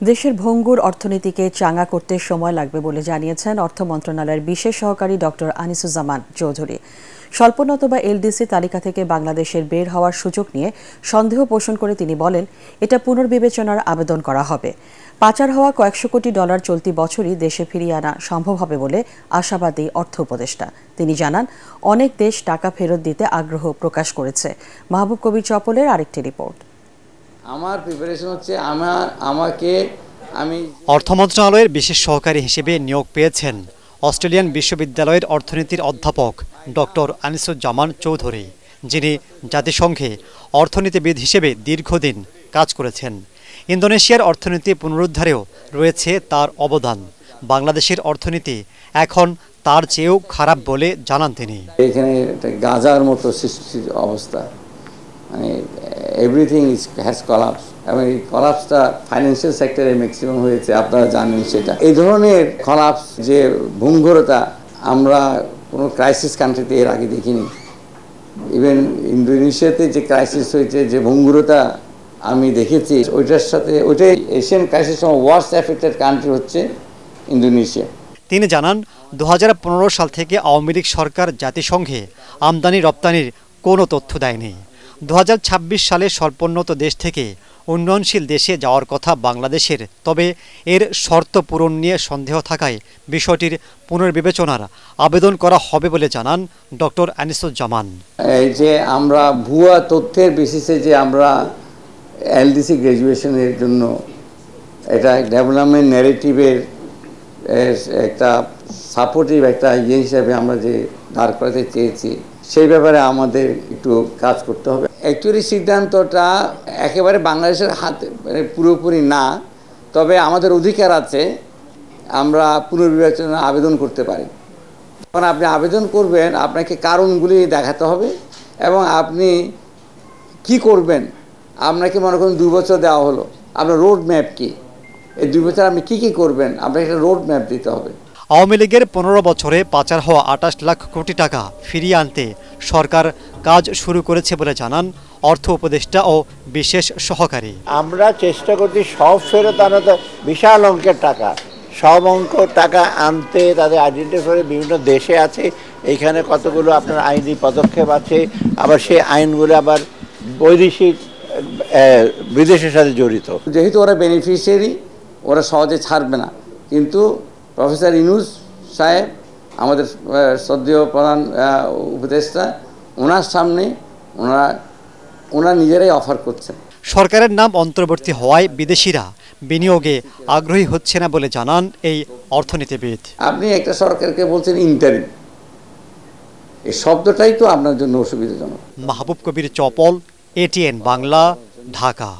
দেশের ভঙ্গুর অর্থনীতিকে চাঙ্গা করতে সময় লাগবে বলে জানিয়েছেন অর্থ মন্ত্রণালয়ের বিশেষ সহকারী ডক্টর আনিসুজ্জামান চৌধুরী। স্বল্পোন্নত বা এলডিসি তালিকা থেকে বাংলাদেশের বের হওয়ার সুযোগ নিয়ে সন্দেহ পোষণ করে তিনি বলেন, এটা পুনর্বিবেচনার আবেদন করা হবে। পাচার হওয়া কয়েকশো কোটি ডলার চলতি বছরই দেশে ফিরিয়ে আনা সম্ভব হবে বলে আশাবাদী অর্থ উপদেষ্টা। তিনি জানান, অনেক দেশ টাকা ফেরত দিতে আগ্রহ প্রকাশ করেছে। মাহবুব কবির চপলের আরেকটি রিপোর্ট। আমার প্রিপারেশন হচ্ছে আমি অর্থ মন্ত্রণালয়ের বিশেষ সহকারী হিসেবে নিয়োগ পেয়েছেন অস্ট্রেলিয়ান বিশ্ববিদ্যালয়ের অর্থনীতির অধ্যাপক ডক্টর আনিসুজ্জামান চৌধুরী, যিনি জাতিসংঘে অর্থনীতিবিদ হিসেবে দীর্ঘদিন কাজ করেছেন। ইন্দোনেশিয়ার অর্থনীতি পুনরুদ্ধারেও রয়েছে তার অবদান। বাংলাদেশের অর্থনীতি এখন তার চেয়েও খারাপ বলে জানান তিনি। এখানে গাজার মতো সৃষ্টির অবস্থা, মানে এভরিথিং হ্যাজ কলাপস, এবং এই কলাপসটা ফাইন্যান্সিয়াল সেক্টরে ম্যাক্সিমাম হয়েছে, আপনারা জানেন সেটা। এই ধরনের কলাপস, যে ভঙ্গুরতা, আমরা কোনো ক্রাইসিস কান্ট্রিতে এর আগে দেখিনি। ইভেন ইন্দোনেশিয়াতে যে ক্রাইসিস হয়েছে, যে ভঙ্গুরতা আমি দেখেছি, ওইটাই Asian crisis worst affected country হচ্ছে ইন্দোনেশিয়া। তিনি জানান, 2015 সাল থেকে আওয়ামী লীগ সরকার জাতিসংঘে আমদানি রপ্তানির কোনো তথ্য দেয়নি। 2026 সালে স্বল্পোন্নত দেশ থেকে উন্নয়নশীল দেশে যাওয়ার কথা বাংলাদেশের, তবে এর শর্ত পূরণ নিয়ে সন্দেহ থাকায় বিষয়টির পুনর্বিবেচনার আবেদন করা হবে বলে জানান ডক্টর আনিসুজ্জামান। এই যে আমরা ভুয়া তথ্যের বেসিসে যে আমরা এলডিসি গ্র্যাজুয়েশনের জন্য এটা ডেভেলপমেন্ট ন্যারেটিভের একটা সাপোর্টিভ একটা হিসেবে আমরা যে দাঁড় করাতে চেয়েছি, সেই ব্যাপারে আমাদের একটু কাজ করতে হবে। অ্যাকচুয়ালি সিদ্ধান্তটা একেবারে বাংলাদেশের হাতে পুরোপুরি না, তবে আমাদের অধিকার আছে, আমরা পুনর্বিবেচনা আবেদন করতে পারি। যখন আপনি আবেদন করবেন, আপনাকে কারণগুলি দেখাতে হবে এবং আপনি কি করবেন। আপনাকে মনে করুন 2 বছর দেওয়া হলো, আপনার রোড ম্যাপ কি, এই 2 বছর আপনি কি করবেন, আপনাকে একটা রোড ম্যাপ দিতে হবে। আওয়ামী লীগের 15 বছরে পাচার হওয়া 28 লাখ কোটি টাকা ফিরিয়ে আনতে সরকার কাজ শুরু করেছে বলে জানান অর্থ উপদেষ্টা ও বিশেষ সহকারী। আমরা চেষ্টা করছি সব ফেরত আনাতে, বিশাল অঙ্কের টাকা, সব অঙ্ক টাকা আনতে তাদের আইডেন্টিফাই করে বিভিন্ন দেশে আছে। এইখানে কতগুলো আপনার আইনি পদক্ষেপ আছে, আবার সেই আইনগুলো আবার বৈদেশিক বিদেশের সাথে জড়িত। যেহেতু ওরা বেনিফিশিয়ারি, ওরা সহজে ছাড়বে না, কিন্তু প্রফেসর ইউনূস সাহেব, আমাদের শ্রদ্ধেয় প্রধান উপদেষ্টা, ওনার সামনে ওনারা নিজেরাই অফার করছেন। সরকারের নাম অন্তর্বর্তী হওয়ায় বিদেশিরা বিনিয়োগে আগ্রহী হচ্ছে না বলে জানান এই অর্থনীতিবিদ। আপনি একটা সরকারকে বলছেন ইন্টারিম, এই শব্দটাই তো আপনার জন্য অসুবিধাজনক। মাহবুব কবির চপল, ATN বাংলা, ঢাকা।